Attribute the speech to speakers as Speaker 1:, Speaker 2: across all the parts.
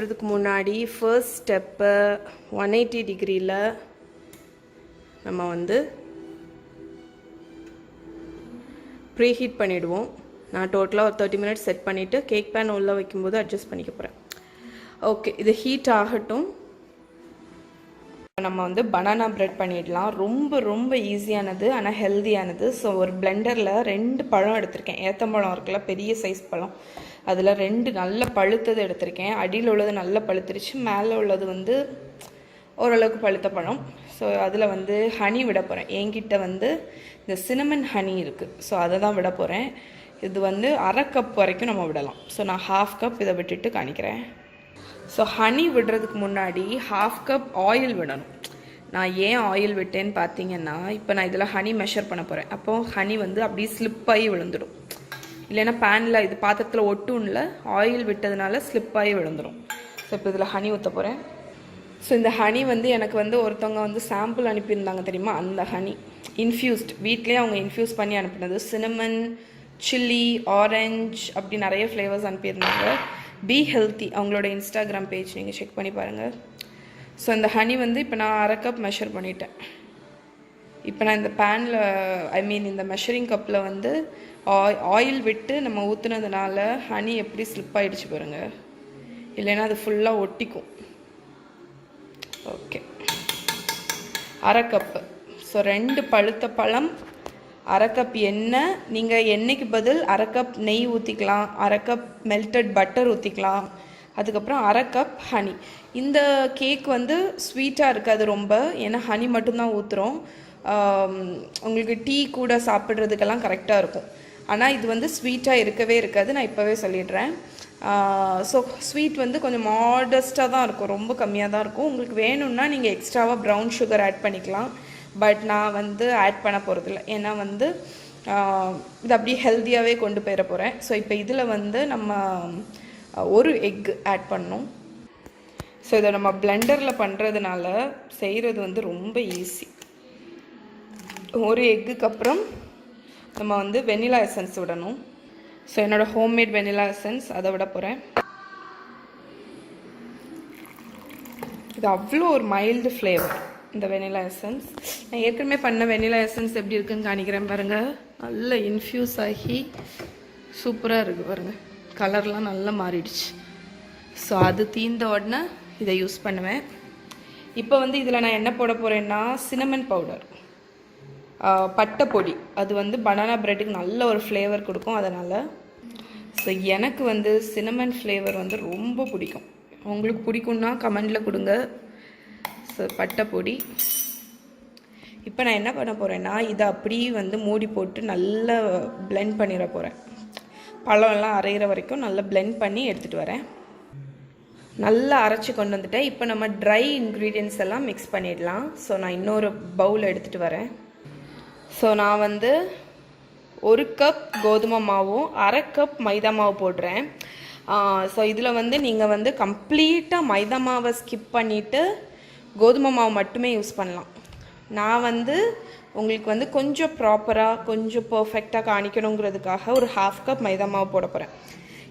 Speaker 1: பண்ணுறதுக்கு முன்னாடி first step 180 டிகிரியில் நம்ம வந்து ப்ரீஹீட் பண்ணிவிடுவோம். நான் டோட்டலாக ஒரு 30 மினிட்ஸ் செட் பண்ணிவிட்டு கேக் பேன் உள்ளே வைக்கும்போது அட்ஜஸ்ட் பண்ணிக்க போகிறேன். ஓகே, இது ஹீட் ஆகட்டும். நம்ம வந்து பனானா பிரெட் பண்ணிடலாம். ரொம்ப ரொம்ப ஈஸியானது, ஆனால் ஹெல்தியானது. ஸோ ஒரு பிளெண்டரில் 2 பழம் எடுத்திருக்கேன். ஏத்தம்பழம் இருக்குல்ல, பெரிய சைஸ் பழம், அதில் 2 நல்ல பழுத்தது எடுத்திருக்கேன். அடியில் உள்ளது நல்ல பழுத்துருச்சு, மேலே உள்ளது வந்து ஓரளவுக்கு பழுத்த பழம். ஸோ அதில் வந்து ஹனி விட போகிறேன். என்கிட்ட வந்து இந்த சினமன் ஹனி இருக்குது, ஸோ அதை தான் விட போகிறேன். இது வந்து 1/2 கப் வரைக்கும் நம்ம விடலாம். ஸோ நான் 1/2 கப் இதை விட்டுட்டு காணிக்கிறேன். ஸோ ஹனி விடுறதுக்கு முன்னாடி 1/2 கப் ஆயில் விடணும். நான் ஏன் ஆயில் விட்டேன்னு பார்த்தீங்கன்னா, இப்போ நான் இதில் ஹனி மெஷர் பண்ண போகிறேன். அப்போது ஹனி வந்து அப்படியே ஸ்லிப்பாகி விழுந்துடும். இல்லைன்னா பேனில் இது பாத்திரத்தில் ஒட்டும்ல, ஆயில் விட்டதுனால ஸ்லிப்பாகி விழுந்துடும். ஸோ இப்போ இதில் ஹனி ஊற்ற போகிறேன். ஸோ இந்த ஹனி வந்து எனக்கு வந்து ஒருத்தவங்க வந்து சாம்பிள் அனுப்பியிருந்தாங்க தெரியுமா, அந்த ஹனி இன்ஃப்யூஸ்ட், வீட்லேயே அவங்க இன்ஃப்யூஸ் பண்ணி அனுப்பினது. சினமன், சில்லி, ஆரஞ்ச் அப்படி நிறைய ஃப்ளேவர்ஸ் அனுப்பியிருந்தாங்க. பி ஹெல்த்தி, அவங்களோட இன்ஸ்டாகிராம் பேஜ் நீங்கள் செக் பண்ணி பாருங்கள். ஸோ இந்த ஹனி வந்து இப்போ நான் 1/2 கப் மெஷர் பண்ணிட்டேன். இப்போ நான் இந்த பேனில், ஐ மீன் இந்த மெஷரிங் கப்பில் வந்து ஆயில் விட்டு நம்ம ஊற்றுனதுனால ஹனி எப்படி ஸ்லிப் ஆகிடுச்சு பாருங்கள், இல்லைன்னா அது ஃபுல்லாக ஒட்டிக்கும். Okay, 1/2 cup. ஸோ 2 பழுத்த பழம், 1/2 கப் எண்ணெய். நீங்கள் எண்ணெய்க்கு பதில் 1/2 கப் நெய் ஊற்றிக்கலாம், 1/2 கப் மெல்டட் பட்டர் ஊற்றிக்கலாம். அதுக்கப்புறம் 1/2 கப் ஹனி. இந்த கேக் வந்து ஸ்வீட்டாக இருக்காது ரொம்ப, ஏன்னா ஹனி மட்டும்தான் ஊற்றுறோம். உங்களுக்கு டீ கூட சாப்பிட்றதுக்கெல்லாம் கரெக்டாக இருக்கும். ஆனால் இது வந்து ஸ்வீட்டாக இருக்கவே இருக்காது, நான் இப்போவே சொல்லிடுறேன். ஸோ ஸ்வீட் வந்து கொஞ்சம் மாடஸ்ட்டாக தான் இருக்கும், ரொம்ப கம்மியாக தான் இருக்கும். உங்களுக்கு வேணும்னா நீங்கள் எக்ஸ்ட்ராவாக ப்ரௌன் சுகர் ஆட் பண்ணிக்கலாம். பட் நான் வந்து ஆட் பண்ண போகிறதில்ல, ஏன்னா வந்து இது அப்படியே ஹெல்த்தியாகவே கொண்டு போயிட போகிறேன். ஸோ இப்போ இதில் வந்து நம்ம ஒரு எக் ஆட் பண்ணணும். ஸோ இதை நம்ம பிளெண்டரில் பண்ணுறதுனால செய்கிறது வந்து ரொம்ப ஈஸி. ஒரு எக்குக்கு அப்புறம் நம்ம வந்து வெனிலா எசன்ஸ் விடணும். ஸோ என்னோடய ஹோம்மேட் வெனிலா எசன்ஸ் அதை விட போகிறேன். இது அவ்வளோ ஒரு மைல்டு ஃப்ளேவர் இந்த வெனிலா எசன்ஸ். நான் ஏற்கனவே பண்ண வெனிலா எசன்ஸ் எப்படி இருக்குன்னு காணிக்கிறேன் பாருங்கள். நல்லா இன்ஃப்யூஸ் ஆகி சூப்பராக இருக்குது பாருங்கள், கலர்லாம் நல்லா மாறிடுச்சு. ஸோ அது தீர்ந்த உடனே இதை யூஸ் பண்ணுவேன். இப்போ வந்து இதில் நான் என்ன போட போகிறேன்னா, சினமன் பவுடர், பட்டை பொடி. அது வந்து பனானா பிரெட்டுக்கு நல்ல ஒரு ஃப்ளேவர் கொடுக்கும், அதனால். ஸோ எனக்கு வந்து சினமன் ஃப்ளேவர் வந்து ரொம்ப பிடிக்கும். உங்களுக்கு பிடிக்கும்னா கமெண்டில் கொடுங்க. ஸோ பட்டை பொடி. இப்போ நான் என்ன பண்ண போகிறேன்னா, இதை அப்படியே வந்து மூடி போட்டு நல்லா பிளெண்ட் பண்ணிட போகிறேன். பழம்லாம் அரைகிற வரைக்கும் நல்லா பிளெண்ட் பண்ணி எடுத்துகிட்டு வரேன். நல்லா அரைச்சி கொண்டு வந்துட்டேன். இப்போ நம்ம ட்ரை இன்க்ரீடியன்ட்ஸ் எல்லாம் மிக்ஸ் பண்ணிடலாம். ஸோ நான் இன்னொரு பவுல் எடுத்துகிட்டு வரேன். ஸோ நான் வந்து 1 கப் கோதுமை மாவும் 1/2 கப் மைதா மாவு போடுறேன். ஸோ இதில் வந்து நீங்கள் வந்து கம்ப்ளீட்டாக மைதா மாவை ஸ்கிப் பண்ணிவிட்டு கோதுமை மாவு மட்டுமே யூஸ் பண்ணலாம். நான் வந்து உங்களுக்கு வந்து கொஞ்சம் ப்ராப்பராக கொஞ்சம் பர்ஃபெக்டாக காணிக்கணுங்கிறதுக்காக ஒரு 1/2 கப் மைதா மாவு போட போகிறேன்.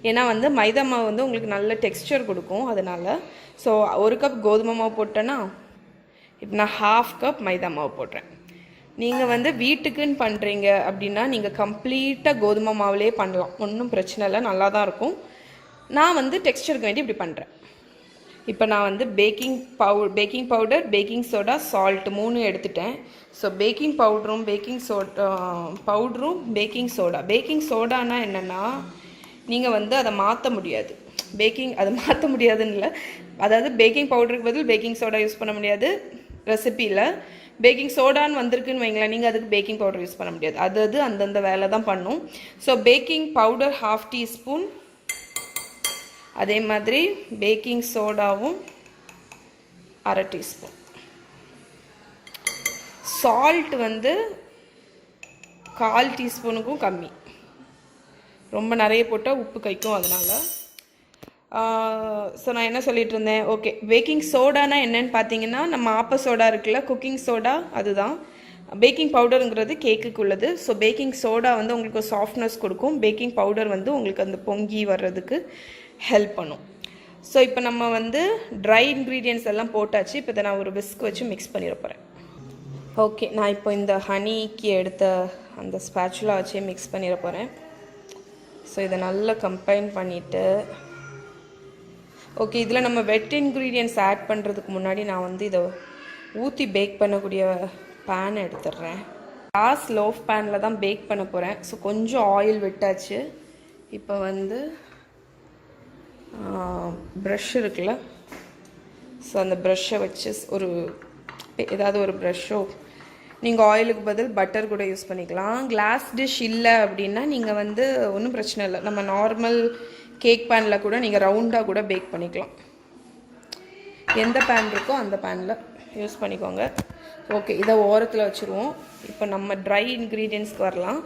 Speaker 1: ஏன்னா வந்து மைதா மாவு வந்து உங்களுக்கு நல்ல டெக்ஸ்சர் கொடுக்கும், அதனால். ஸோ 1 கப் கோதுமை மாவு போட்டேன்னா இப்போ நான் 1/2 கப் மைதா மாவு போடுறேன். நீங்கள் வந்து வீட்டுக்குன்னு பண்ணுறீங்க அப்படின்னா நீங்கள் கம்ப்ளீட்டாக கோதுமை மாவுலேயே பண்ணலாம், ஒன்றும் பிரச்சனை இல்லை, நல்லா தான் இருக்கும். நான் வந்து டெக்ஸ்சருக்கு வேண்டி இப்படி பண்ணுறேன். இப்போ நான் வந்து baking powder, baking soda, salt 3 எடுத்துட்டேன். ஸோ பேக்கிங் பவுடரும் பேக்கிங் சோடா. பேக்கிங் சோடானா என்னென்னா, நீங்கள் வந்து அதை மாற்ற முடியாது. அதை மாற்ற முடியாதுன்னு இல்லை, அதாவது பேக்கிங் பவுடருக்கு பதில் பேக்கிங் சோடா யூஸ் பண்ண முடியாது ரெசிப்பியில். பேக்கிங் சோடான்னு வந்திருக்குன்னு வைங்களேன், நீங்கள் அதுக்கு பேக்கிங் பவுடர் யூஸ் பண்ண முடியாது. அது அந்தந்த வேலை தான் பண்ணும். ஸோ பேக்கிங் பவுடர் 1/2 டீஸ்பூன், அதே மாதிரி பேக்கிங் சோடாவும் 1/2 டீஸ்பூன். சால்ட் வந்து 1/4 டீஸ்பூனுக்கும் கம்மி, ரொம்ப நிறைய போட்டால் உப்பு கைக்கும், அதனால். ஸோ நான் என்ன சொல்லிட்டு இருந்தேன், ஓகே. பேக்கிங் சோடானா என்னன்னு பார்த்தீங்கன்னா, நம்ம ஆப்ப சோடா இருக்குல்ல, குக்கிங் சோடா, அதுதான். பேக்கிங் பவுடருங்கிறது கேக்குக்கு உள்ளது. ஸோ பேக்கிங் சோடா வந்து உங்களுக்கு சாஃப்ட்னஸ் கொடுக்கும், பேக்கிங் பவுடர் வந்து உங்களுக்கு அந்த பொங்கி வர்றதுக்கு ஹெல்ப் பண்ணும். ஸோ இப்போ நம்ம வந்து ட்ரை இன்க்ரீடியன்ட்ஸ் எல்லாம் போட்டாச்சு. இப்போ இதை நான் ஒரு விஸ்க் வச்சு மிக்ஸ் பண்ணிட போகிறேன். ஓகே, நான் இப்போ இந்த ஹனிக்கு எடுத்த அந்த ஸ்பேச்சுலா வச்சே மிக்ஸ் பண்ணிட போகிறேன். ஸோ இதை நல்லா கம்பைன் பண்ணிவிட்டு, ஓகே, இதில் நம்ம வெட் இன்க்ரீடியன்ட்ஸ் ஆட் பண்ணுறதுக்கு முன்னாடி நான் வந்து இதை ஊற்றி பேக் பண்ணக்கூடிய பேன் எடுத்துடுறேன். கிளாஸ் லோஃப் பேனில் தான் பேக் பண்ண போகிறேன். ஸோ கொஞ்சம் ஆயில் விட்டாச்சு. இப்போ வந்து ப்ரஷ் இருக்குல்ல, ஸோ அந்த ப்ரஷ்ஷை வச்சு ஏதாவது ஒரு ப்ரஷ்ஷோ, நீங்கள் ஆயிலுக்கு பதில் பட்டர் கூட யூஸ் பண்ணிக்கலாம். கிளாஸ் டிஷ் இல்லை அப்படின்னா நீங்கள் வந்து ஒன்றும் பிரச்சனை இல்லை, நம்ம நார்மல் கேக் பேனில் கூட நீங்கள் ரவுண்டாக கூட பேக் பண்ணிக்கலாம். எந்த பேன் இருக்கோ அந்த பேனில் யூஸ் பண்ணிக்கோங்க. ஓகே, இதை ஓரத்தில் வச்சுருவோம். இப்போ நம்ம ட்ரை இன்க்ரீடியன்ட்ஸ்க்கு வரலாம்.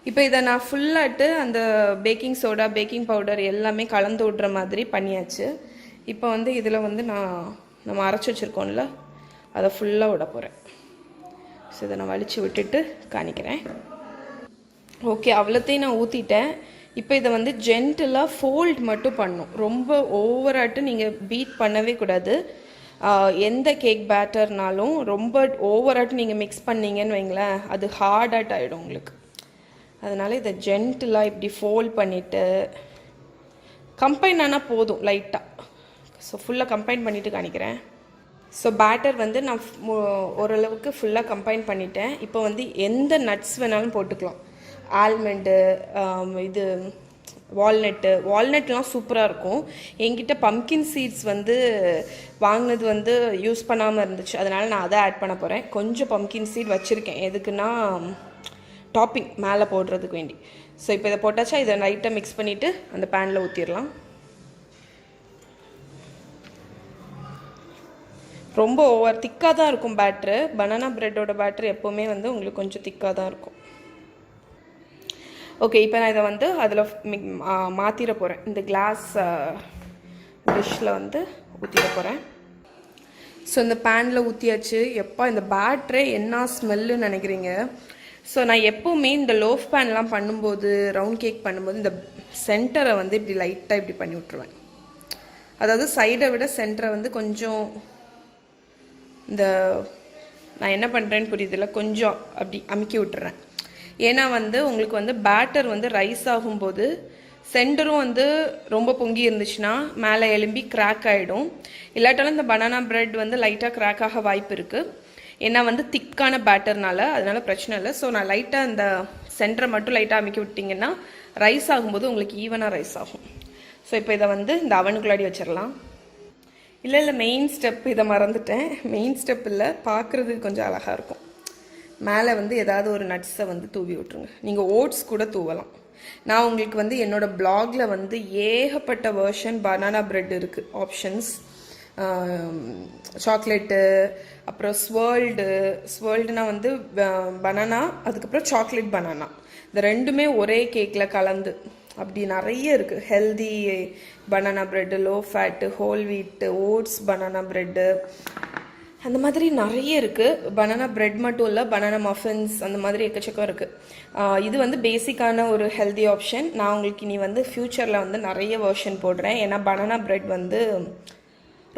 Speaker 1: இப்போ இதை நான் ஃபுல்லாட்டு அந்த பேக்கிங் சோடா, பேக்கிங் பவுடர் எல்லாமே கலந்து விட்ற மாதிரி பண்ணியாச்சு. இப்போ வந்து இதில் வந்து நம்ம அரைச்சி வச்சுருக்கோம்ல, அதை ஃபுல்லாக விட போகிறேன். ஸோ இதை நான் வலிச்சு விட்டுட்டு காணிக்கிறேன். ஓகே, அவ்வளோத்தையும் நான் ஊற்றிட்டேன். இப்போ இதை வந்து ஜென்டிலாக ஃபோல்ட் மட்டும் பண்ணும். ரொம்ப ஓவராட்டு நீங்கள் பீட் பண்ணவே கூடாது. எந்த கேக் பேட்டர்னாலும் ரொம்ப ஓவராட்டு நீங்கள் மிக்ஸ் பண்ணிங்கன்னு வைங்களேன், அது ஹார்டாட் ஆகிடும் உங்களுக்கு. அதனால் இதை ஜென்டிலாக இப்படி ஃபோல்ட் பண்ணிவிட்டு கம்பைன் ஆனால் போதும் லைட்டாக. ஸோ ஃபுல்லாக கம்பைன் பண்ணிவிட்டு காணிக்கிறேன். ஸோ பேட்டர் வந்து நான் ஓரளவுக்கு ஃபுல்லாக கம்பைன் பண்ணிட்டேன். இப்போ வந்து எந்த நட்ஸ் வேணாலும் போட்டுக்கலாம். ஆல்மண்டு, இது வால்நட்லாம் சூப்பராக இருக்கும். என்கிட்ட பம்கின் சீட்ஸ் வந்து வாங்கினது வந்து யூஸ் பண்ணாமல் இருந்துச்சு, அதனால் நான் அதை ஆட் பண்ண போகிறேன். கொஞ்சம் பம்கின் சீட் வச்சுருக்கேன், எதுக்குன்னா டாப்பிங் மேலே போடுறதுக்கு வேண்டி. ஸோ இப்போ இதை போட்டாச்சா, இதை லைட்டாக மிக்ஸ் பண்ணிவிட்டு அந்த பேனில் ஊற்றிடலாம். ரொம்ப ஓவர் திக்காக தான் இருக்கும் பேட்ரு. பனானா ப்ரெட்டோட பேட்ரு எப்போவுமே வந்து உங்களுக்கு கொஞ்சம் திக்காக தான் இருக்கும். ஓகே, இப்போ நான் இதை வந்து அதில் மாற்றிட போகிறேன். இந்த கிளாஸ் டிஷ்ஷில் வந்து ஊற்றிட போகிறேன். ஸோ இந்த பேனில் ஊற்றியாச்சு. எப்போ இந்த பேட்ரே என்ன ஸ்மெல்லுன்னு நினைக்கிறீங்க? ஸோ நான் எப்போவுமே இந்த லோஃப் பேன்லாம் பண்ணும்போது, ரவுண்ட் கேக் பண்ணும்போது இந்த சென்டரை வந்து இப்படி லைட்டாக இப்படி பண்ணி விட்ருவேன். அதாவது சைடை விட சென்டரை வந்து கொஞ்சம் நான் என்ன பண்ணுறேன்னு புரியுதில்ல, கொஞ்சம் அப்படி அமுக்கி விட்டுறேன். ஏன்னா வந்து உங்களுக்கு வந்து பேட்டர் வந்து ரைஸ் ஆகும்போது சென்டரும் வந்து ரொம்ப பொங்கி இருந்துச்சுன்னா மேலே எலும்பி கிராக் ஆகிடும். இல்லாட்டாலும் இந்த பனானா பிரெட் வந்து லைட்டாக கிராக் ஆக வாய்ப்பு இருக்குது. ஏன்னா வந்து திக்கான பேட்டர்னால, அதனால பிரச்சனை இல்லை. ஸோ நான் லைட்டாக இந்த சென்டரை மட்டும் லைட்டாக அமுக்கி விட்டிங்கன்னா ரைஸ் ஆகும்போது உங்களுக்கு ஈவனாக ரைஸ் ஆகும். ஸோ இப்போ இதை வந்து இந்த அவனுக்குள்ளாடி வச்சிடலாம். இல்லை மெயின் ஸ்டெப் இதை மறந்துட்டேன். மெயின் ஸ்டெப் இல்லை, பார்க்குறதுக்கு கொஞ்சம் அழகாக இருக்கும். மேலே வந்து ஏதாவது ஒரு நட்ஸை வந்து தூவி விட்ருங்க. நீங்கள் ஓட்ஸ் கூட தூவலாம். நான் உங்களுக்கு வந்து என்னோடய பிளாகில் வந்து ஏகப்பட்ட வேர்ஷன் பனானா பிரெட் இருக்குது, ஆப்ஷன்ஸ். சாக்லேட்டு, அப்புறம் ஸ்வேர்ல்டுனா வந்து பனானா, அதுக்கப்புறம் சாக்லேட் பனானா, இந்த ரெண்டுமே ஒரே கேக்கில் கலந்து அப்படி நிறைய இருக்குது. Healthy banana bread, low fat, whole வீட்டு, ஓட்ஸ் பனானா ப்ரெட்டு, அந்த மாதிரி நிறைய இருக்குது. பனானா ப்ரெட் மட்டும் இல்லை, பனானா மஃபின்ஸ், அந்த மாதிரி எக்கச்சக்கம் இருக்குது. இது வந்து பேசிக்கான ஒரு ஹெல்தி ஆப்ஷன். நான் உங்களுக்கு இனி வந்து ஃப்யூச்சரில் வந்து நிறைய வெர்ஷன் போடுறேன். ஏன்னா பனானா ப்ரெட் வந்து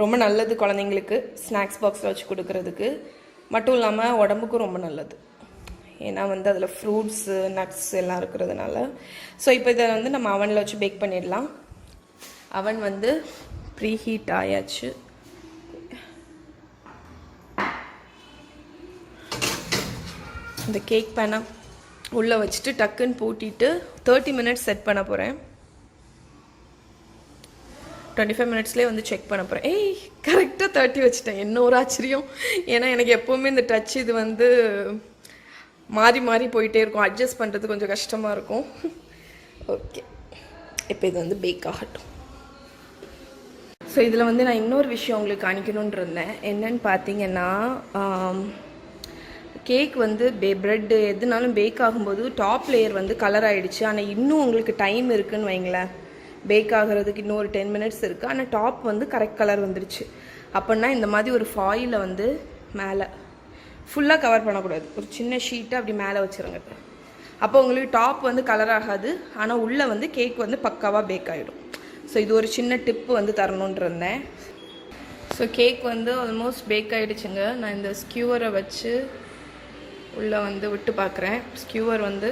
Speaker 1: ரொம்ப நல்லது குழந்தைங்களுக்கு, ஸ்நாக்ஸ் பாக்ஸில் வச்சு கொடுக்கறதுக்கு மட்டும் இல்லாமல் உடம்புக்கும் ரொம்ப நல்லது. ஏன்னா வந்து அதில் ஃப்ரூட்ஸு, நட்ஸ் எல்லாம் இருக்கிறதுனால. ஸோ இப்போ இதை வந்து நம்ம அவனில் வச்சு பேக் பண்ணிடலாம். அவன் வந்து ப்ரீ ஹீட் ஆயாச்சு. இந்த கேக் பேனை உள்ளே வச்சுட்டு டக்குன்னு பூட்டிட்டு 30 மினிட்ஸ் செட் பண்ண போகிறேன். 25 மினிட்ஸ்லேயே வந்து செக் பண்ண போகிறேன். கரெக்டாக 30 வச்சுட்டேன். என்ன ஒரு ஆச்சரியம். ஏன்னா எனக்கு எப்போவுமே இந்த டச் இது வந்து மாறி மாறி போயிட்டே இருக்கும், அட்ஜஸ்ட் பண்ணுறது கொஞ்சம் கஷ்டமாக இருக்கும். ஓகே, இப்போ இது வந்து பேக் ஆகட்டும். ஸோ இதில் வந்து நான் இன்னொரு விஷயம் உங்களுக்கு காணிக்கணுன்னு இருந்தேன். என்னன்னு பார்த்தீங்கன்னா, கேக் வந்து ப்ரெட்டு எதுனாலும் பேக் ஆகும்போது டாப் லேயர் வந்து கலர் ஆகிடுச்சு. ஆனால் இன்னும் உங்களுக்கு டைம் இருக்குதுன்னு வைங்களேன், பேக் ஆகிறதுக்கு இன்னும் ஒரு 10 மினிட்ஸ் இருக்குது. ஆனால் டாப் வந்து கரெக்ட் கலர் வந்துடுச்சு. அப்படின்னா இந்த மாதிரி ஒரு ஃபாயிலை வந்து மேலே ஃபுல்லாக கவர் பண்ணக்கூடாது, ஒரு சின்ன ஷீட்டை அப்படி மேலே வச்சுருங்க. அப்போ உங்களுக்கு டாப் வந்து கலர் ஆகாது, ஆனால் உள்ளே வந்து கேக் வந்து பக்காவாக பேக் ஆகிடும். ஸோ இது ஒரு சின்ன டிப்பு வந்து தரணுன்னு இருந்தேன். ஸோ கேக் வந்து ஆல்மோஸ்ட் பேக் ஆகிடுச்சுங்க. நான் இந்த ஸ்கியூவரை வச்சு உள்ளே வந்து விட்டு பார்க்குறேன். ஸ்கியூவர் வந்து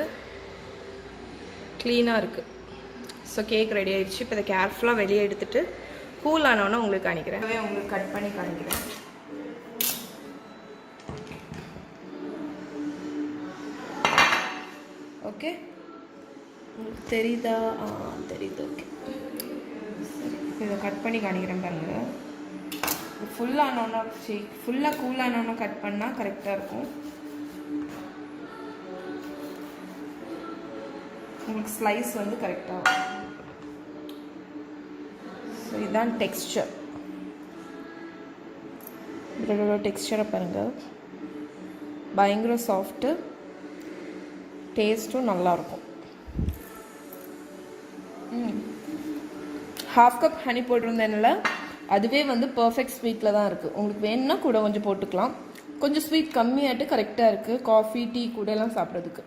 Speaker 1: க்ளீனாக இருக்குது. ஸோ கேக் ரெடி ஆகிடுச்சு. இப்போ இதை கேர்ஃபுல்லாக வெளியே எடுத்துகிட்டு கூல் ஆனோன்னு உங்களுக்கு காணிக்கிறேன். உங்களுக்கு கட் பண்ணி காணிக்கிறேன். ஓகே, உங்களுக்கு தெரியுதா? தெரியுது. ஓகே, சரி, இதை கட் பண்ணி காணிக்கிறேன் பாருங்கள். ஃபுல்லானோன்னா ஃபுல்லாக கூலானோன்னா கட் பண்ணால் கரெக்டாக இருக்கும். உங்களுக்கு ஸ்லைஸ் வந்து கரெக்டாக இருக்கும். ஸோ இதுதான் டெக்ஸ்சர். இதோட டெக்ஸ்சரை பாருங்கள், பயங்கர சாஃப்ட்டு, டேஸ்ட்டும் நல்லாயிருக்கும். 1/2 கப் ஹனி போட்டிருந்தேன்ல, அதுவே வந்து பர்ஃபெக்ட் ஸ்வீட்டில் தான் இருக்குது. உங்களுக்கு வேணும்னா கூட கொஞ்சம் போட்டுக்கலாம். கொஞ்சம் ஸ்வீட் கம்மியாகிட்டு கரெக்டாக இருக்குது காஃபி டீ கூட எல்லாம் சாப்பிட்றதுக்கு.